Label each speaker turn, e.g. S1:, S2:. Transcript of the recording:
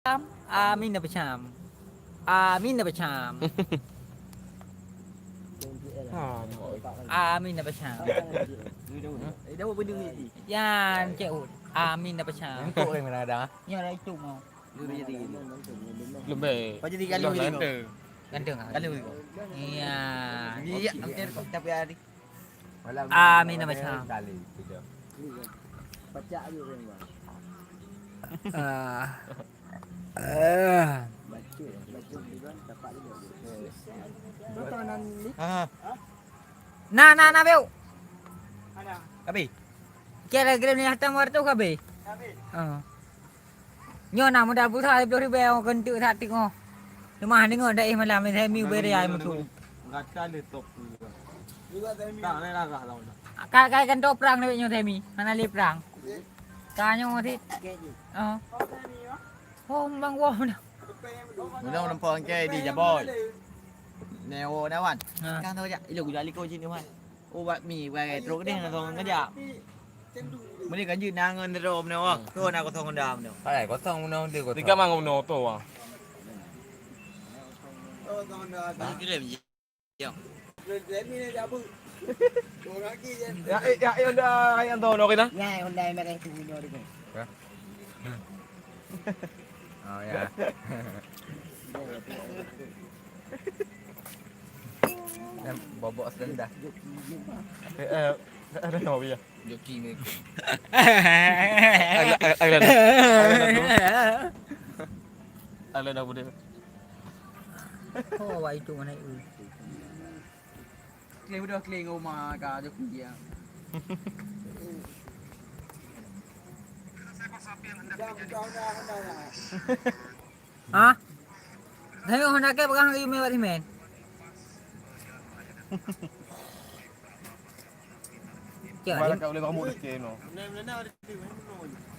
S1: Amin na Basham. Amin na Basham. Amin na Basham.
S2: Đâu có đưa gì.
S1: Yan chịu. Amin na Basham.
S3: Tụi em là đó.
S1: Nhưng đây chung không?
S2: Đưa gì.
S3: Lebih.
S2: Có gì gắn lưu gì.
S1: Ganteng ah.
S2: Gắn lưu gì.
S1: Iya.
S2: Iya, ambil tapi ada.
S1: Amin na Basham.
S2: Baca je kan. Baca juga dapat juga. Betul ni.
S1: Na beo.
S2: Kabi.
S1: Kira gram ni hatam war tu kabe. Nyo na muda bu thai beo beo kan tu tha tik ngo. Mà ni ngo dai malam ni thai mi bere ai mutu.
S3: Gata letok. Tak ni lah kah lawan.
S1: Kai kan to perang ni nyo thai mi. Mana le perang. Ka nyo thi. Hôm bang wo na.
S2: Mình đâu nampak ke di Jaboy. Neo dawan. Kan tahu jak. Ilu gula liko sini man. Oh buat mi buat truk ni nak thong ngajak. Mesti kanยืน nang ngan rom neo. Tu nak ko thong ndam neo.
S3: Phải có xong đâu thì có.
S4: Thì các bạn ngồi nổ tổ à?
S2: Cái làm gì?
S4: Ya, ay Antonio kita.
S2: Ngay hôm nay mày đang tụi nhau đi kìa.
S3: Oh ya. Em bobok sedang dah.
S4: Ada nama dia.
S2: Joki ni.
S4: Ada nama dia.
S1: Thôi vậy tụi này
S2: Kling udah kling rumah ka Joki dia.
S1: hả? Thấy không na cái bác yêu mẹ thì mền. Chờ
S4: Mana
S1: đi.
S4: kau boleh kamu dekat no.